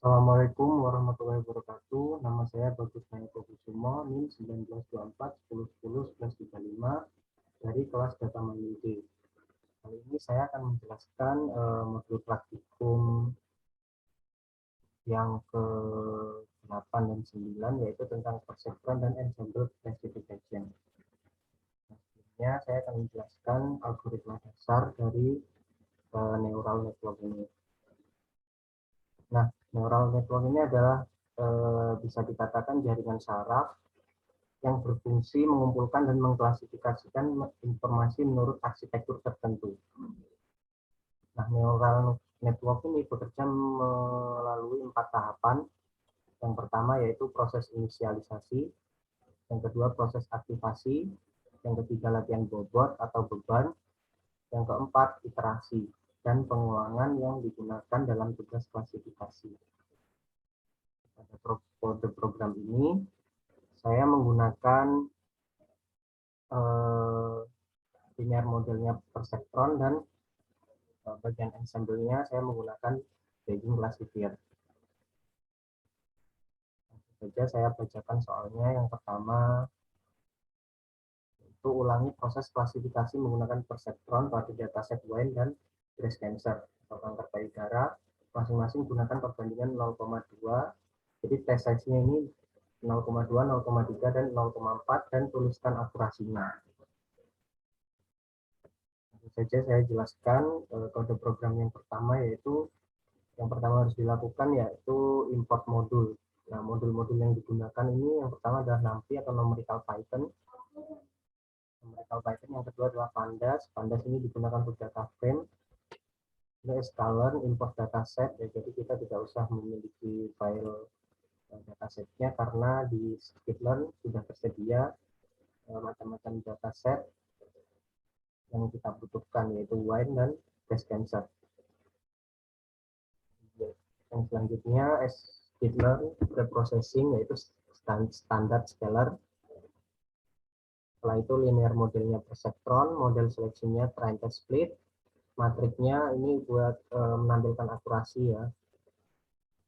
Assalamualaikum warahmatullahi wabarakatuh. Nama saya Bagus Nayako Kusumo, NIM 1924 10 10 1135 dari kelas Data Mining. Kali ini saya akan menjelaskan modul praktikum yang ke-8 dan 9, yaitu tentang perceptron dan ensemble classification. Selanjutnya saya akan menjelaskan algoritma dasar dari neural network ini. Nah, neural network ini adalah bisa dikatakan jaringan saraf yang berfungsi mengumpulkan dan mengklasifikasikan informasi menurut arsitektur tertentu. Nah, neural network ini bekerja melalui 4 tahapan. Yang pertama yaitu proses inisialisasi, yang kedua proses aktivasi, yang ketiga latihan bobot atau beban, yang keempat iterasi dan pengulangan yang digunakan dalam tugas klasifikasi. Pada kode program ini saya menggunakan linear modelnya perceptron dan bagian ensemble-nya saya menggunakan Bayesian classifier. Langsung saja saya bacakan soalnya. Yang pertama itu ulangi proses klasifikasi menggunakan perceptron pada dataset Wine dan breast cancer atau kanker payudara. Masing-masing gunakan perbandingan 0,2. Jadi test size-nya ini 0,2, 0,3 dan 0,4 dan tuliskan akurasinya. Langsung saja saya jelaskan kode program yang pertama, yaitu yang pertama harus dilakukan yaitu import modul. Nah, modul-modul yang digunakan ini yang pertama adalah NumPy atau numerical Python. Numerical Python yang kedua adalah Pandas. Pandas ini digunakan untuk data frame. Ini scalar, import dataset, ya, jadi kita tidak usah memiliki file datasetnya karena di skitlearn sudah tersedia macam-macam dataset yang kita butuhkan, yaitu Wine dan breast cancer. Yang selanjutnya skitlearn preprocessing, yaitu standar scalar. Setelah itu linear modelnya perceptron, model seleksinya train test split, matriknya ini buat menampilkan akurasi ya.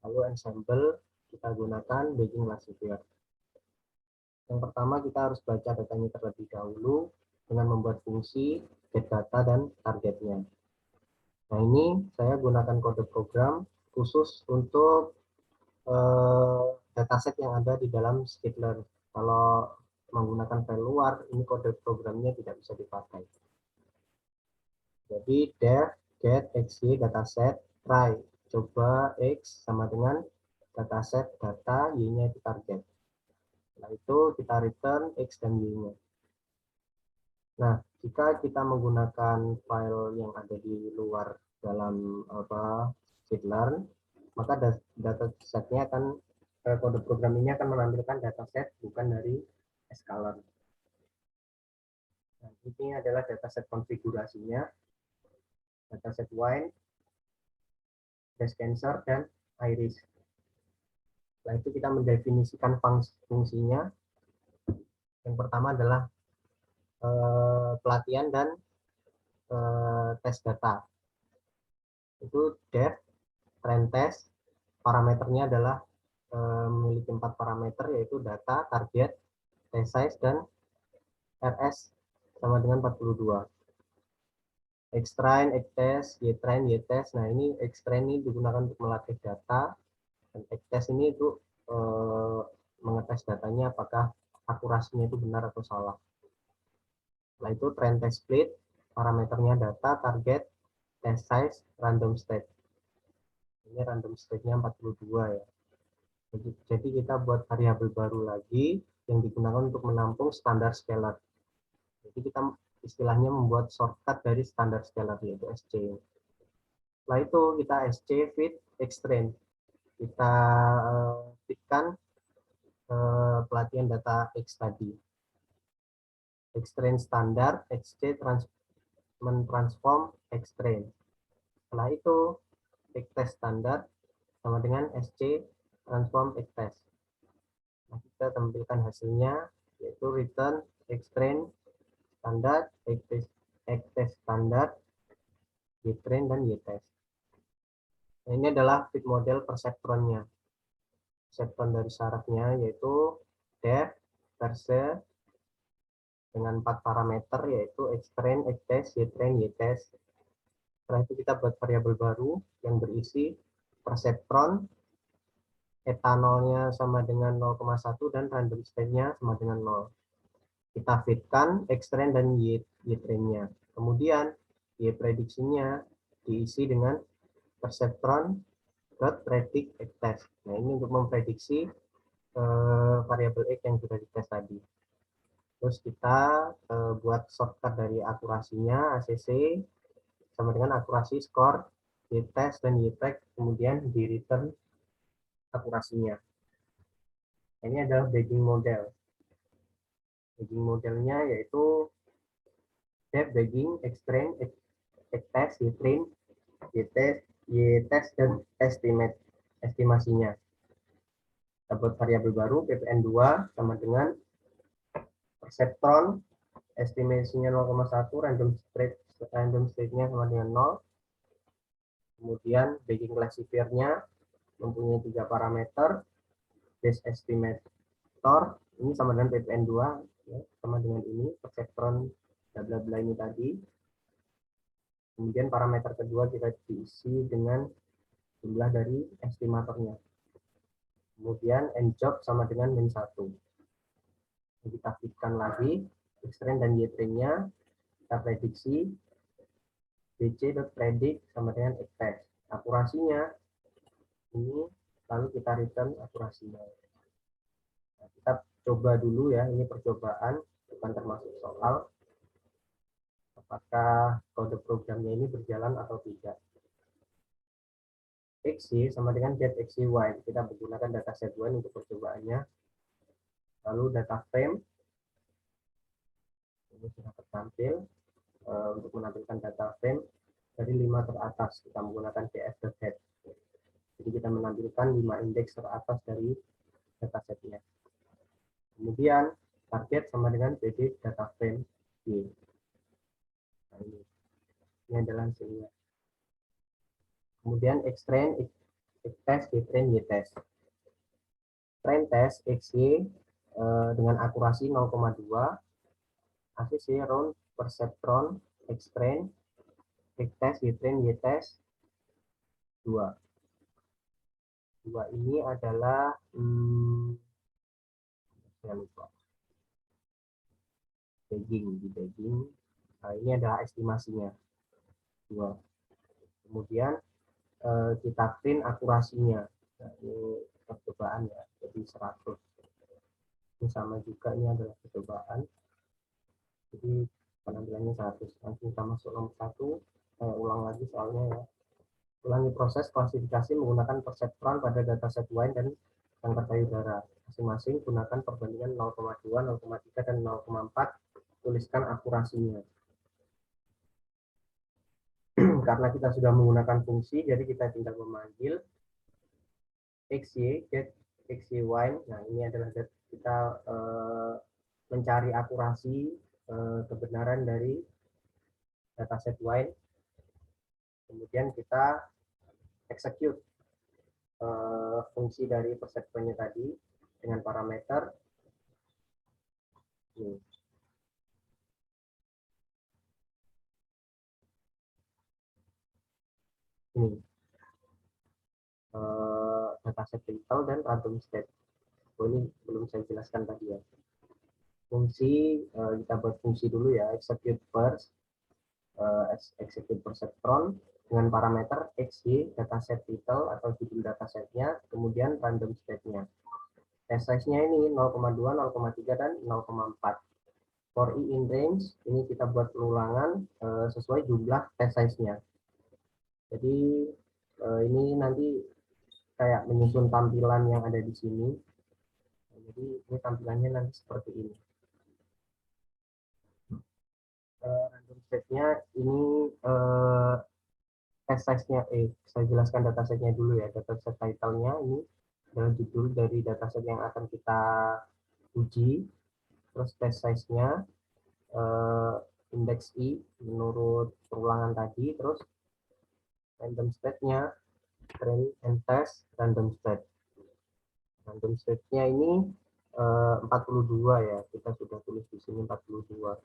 Lalu ensemble kita gunakan Bayesian classifier. Yang pertama kita harus baca datanya terlebih dahulu dengan membuat fungsi get data dan targetnya. Nah, ini saya gunakan kode program khusus untuk dataset yang ada di dalam skitlearn. Kalau menggunakan file luar, ini kode programnya tidak bisa dipakai. Jadi def get xy dataset try, coba x sama dengan dataset data, y-nya itu target. Setelah itu kita return x dan y-nya. Nah, jika kita menggunakan file yang ada di luar dalam skitlearn, maka datasetnya akan kode program ini akan menampilkan dataset bukan dari scalar. Nah, ini adalah dataset konfigurasinya, dataset Wine, breast cancer, dan iris. Setelah itu kita mendefinisikan fungsinya. Yang pertama adalah pelatihan dan tes data. Itu def, train test, parameternya adalah memiliki 4 parameter, yaitu data, target, test size, dan RS sama dengan 42. Xtrain, Xtest, Ytrain, Ytest. Nah, ini Xtrain ini digunakan untuk melatih data, dan Xtest ini itu mengetes datanya apakah akurasinya itu benar atau salah. Setelah itu train test split, parameternya data, target, test size, random state. Ini random state-nya 42 ya. Jadi kita buat variabel baru lagi yang digunakan untuk menampung standar scalar. Jadi kita istilahnya membuat shortcut dari standar scalar, yaitu SC. Setelah itu kita SC fit xtrain. Kita fitkan pelatihan data X tadi. Xtrain standar, XC mentransform Xtrain. Setelah itu Xtest standar sama dengan SC transform Xtest. Nah, kita tampilkan hasilnya, yaitu return Xtrain standar, Xtest standar, Ytrain, dan Ytest. Nah, ini adalah fit model perseptronnya. Perseptron dari syaratnya yaitu depth, verse, dengan 4 parameter yaitu X-train, X-test, Y-train, Y-test. Setelah itu kita buat variabel baru yang berisi perseptron, etanolnya sama dengan 0,1 dan random state-nya sama dengan 0. Kita fitkan X-train dan Y-train-nya. Kemudian Y prediksinya diisi dengan perseptron dot predict X test. Nah, ini untuk memprediksi variabel X yang sudah dites tadi. Terus kita buat shortcut dari akurasinya ACC sama dengan akurasi skor Y-test dan Y-track, kemudian di return akurasinya. Ini adalah bagging model. Bagging modelnya yaitu depth bagging, X-train, X-test, Y-train, Y-test, dan estimasinya. Kita buat variabel baru ppn2 sama dengan perseptron, estimasinya 0,1, random state-nya sama dengan 0. Kemudian bagging classifier-nya mempunyai 3 parameter, base estimator ini sama dengan ppn2 ya, sama dengan ini perseptron bla bla bla ini tadi. Kemudian parameter kedua kita diisi dengan jumlah dari estimatornya. Kemudian njob sama dengan min 1. Kita fitkan lagi X-train dan Y-train-nya, kita prediksi bc.predict sama dengan X-test. Akurasinya ini, lalu kita return akurasinya. Nah, kita coba dulu ya, ini percobaan, bukan termasuk soal. Apakah kode programnya ini berjalan atau tidak. XY sama dengan get XY. Kita menggunakan dataset Y untuk percobaannya. Lalu data frame ini sudah tertampil. Untuk menampilkan data frame dari 5 teratas kita menggunakan df.head. Jadi kita menampilkan 5 indeks teratas dari datasetnya. Kemudian target sama dengan PD data frame Y. Nah, ini adalah hasilnya. Kemudian X-train, X-test, Y-train, Y-test. Train test XY dengan akurasi 0,2, ACC round perseptron, X-train, X-test, Y-train, Y-test 2. 2 ini adalah saya lupa. Bagging. Nah, ini adalah estimasinya. 2. Kemudian kita print akurasinya. Nah, ini percobaan ya, jadi 100. Ini sama juga, ini adalah percobaan. Jadi penampilannya 100. Langsung kita masuk nomor 1. Saya ulang lagi soalnya ya. Ulangi proses klasifikasi menggunakan perseptron pada dataset Y dan kanker payudara. Masing-masing gunakan perbandingan 0,2, 0,3, dan 0,4. Tuliskan akurasinya. Karena kita sudah menggunakan fungsi, jadi kita tinggal memanggil XY, get XY. Nah, ini adalah kita mencari akurasi kebenaran dari dataset Y. Kemudian kita execute fungsi dari perseptronnya tadi dengan parameter ini. Ini dataset title dan random state. Ini belum saya jelaskan tadi ya. Fungsi kita buat fungsi dulu ya, execute first, execute perseptron dengan parameter xy dataset title atau judul datasetnya, kemudian random state-nya. Test size-nya ini 0,2, 0,3 dan 0,4. For i in range ini kita buat ulangan sesuai jumlah test size-nya. Jadi ini nanti kayak menyusun tampilan yang ada di sini. Jadi ini tampilannya nanti seperti ini. Random set-nya ini test size-nya, saya jelaskan datasetnya dulu ya. Dataset title-nya ini adalah judul dari dataset yang akan kita uji. Terus test size-nya indeks i menurut perulangan tadi. Terus random state-nya train and test, random state. Random state-nya ini 42 ya, kita sudah tulis di sini 42.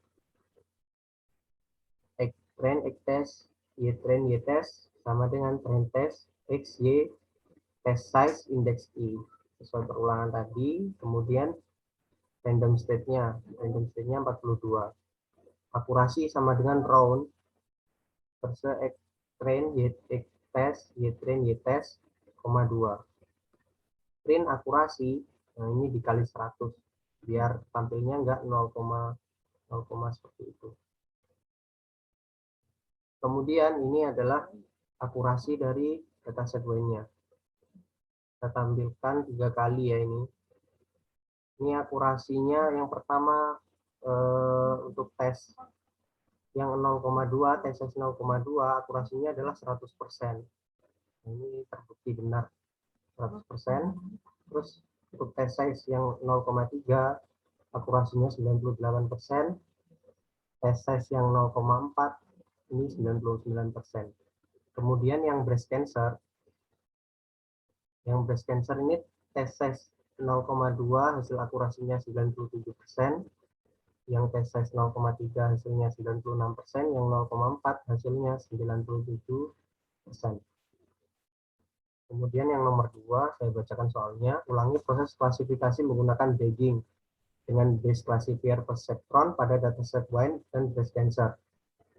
X train, X test, Y train, Y test, sama dengan train test, X, Y, test size, index I. Sesuai perulangan tadi, kemudian random state-nya 42. Akurasi sama dengan round, verse X train, Y test, Y train, Y test, 2. Print akurasi, nah ini dikali 100, biar tampilnya enggak 0, seperti itu. Kemudian ini adalah akurasi dari dataset Y-nya. Kita tampilkan 3 kali ya ini. Ini akurasinya yang pertama untuk tes yang 0,2, tes 0,2 akurasinya adalah 100%. Ini terbukti benar 100%. Terus untuk tes size yang 0,3 akurasinya 98%. Tes size yang 0,4 ini 99%. Kemudian yang breast cancer ini tes size 0,2 hasil akurasinya 97%, yang tes size 0,3 hasilnya 96%, yang 0,4 hasilnya 97%. Kemudian yang nomor 2, saya bacakan soalnya. Ulangi proses klasifikasi menggunakan bagging dengan base classifier perceptron pada dataset wine dan breast cancer.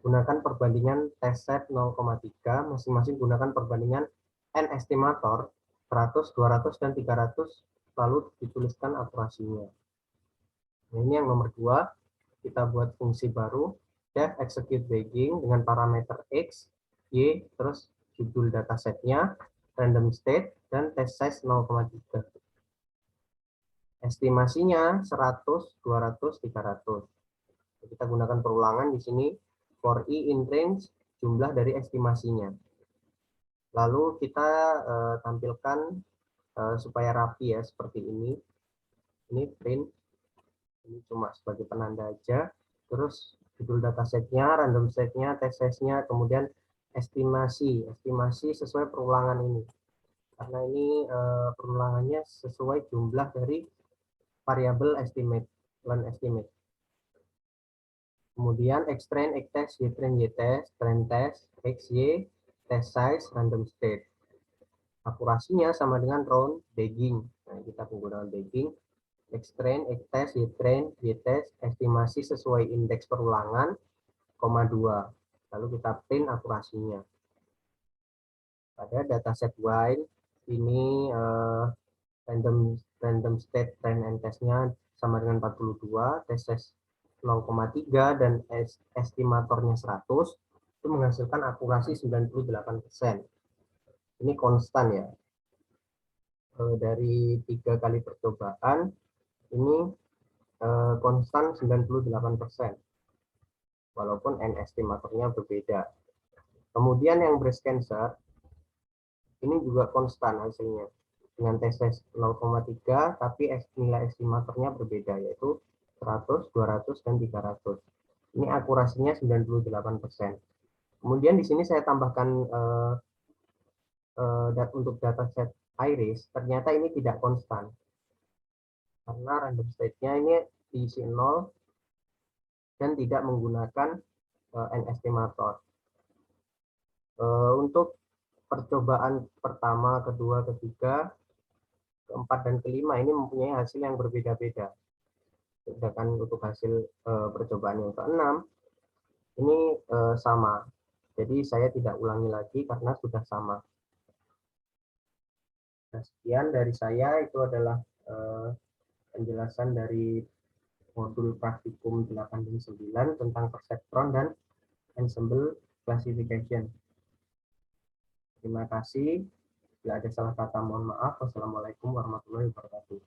Gunakan perbandingan test set 0,3, masing-masing gunakan perbandingan N estimator 100, 200, dan 300, lalu dituliskan akurasinya. Nah, ini yang nomor 2, kita buat fungsi baru, def execute bagging dengan parameter X, Y, terus judul datasetnya, random state, dan test size 0,3. Estimasinya 100, 200, 300. Kita gunakan perulangan di sini for I in range, jumlah dari estimasinya. Lalu kita tampilkan supaya rapi ya, seperti ini. Ini print, ini cuma sebagai penanda aja. Terus judul datasetnya, random setnya, test size-nya, kemudian estimasi sesuai perulangan ini. Karena ini perulangannya sesuai jumlah dari variabel estimate, learn estimate. Kemudian X train, X test, Y train, Y test, train test, X, Y, test size, random state. Akurasinya sama dengan round bagging. Nah, kita menggunakan bagging. X train, X test, Y train, Y test, estimasi sesuai indeks perulangan, 2. Lalu kita print akurasinya. Pada dataset Y, ini random state train and test-nya sama dengan 42, test 0,3 dan estimatornya 100, itu menghasilkan akurasi 98%. Ini konstan ya. Dari 3 kali percobaan, ini konstan 98%. Walaupun N estimatornya berbeda. Kemudian yang breast cancer, ini juga konstan hasilnya. Dengan tes 0,3, tapi nilai estimatornya berbeda, yaitu 100, 200, dan 300. Ini akurasinya 98%. Kemudian di sini saya tambahkan untuk dataset iris, ternyata ini tidak konstan. Karena random state-nya ini diisi 0 dan tidak menggunakan N estimator. Untuk percobaan pertama, kedua, ketiga, keempat, dan kelima ini mempunyai hasil yang berbeda-beda. Sedangkan untuk hasil percobaan yang keenam ini sama. Jadi saya tidak ulangi lagi karena sudah sama. Nah, sekian dari saya, itu adalah penjelasan dari modul praktikum 8 dan 9 tentang perceptron dan ensemble classification. Terima kasih. Bila ada salah kata mohon maaf. Wassalamualaikum warahmatullahi wabarakatuh.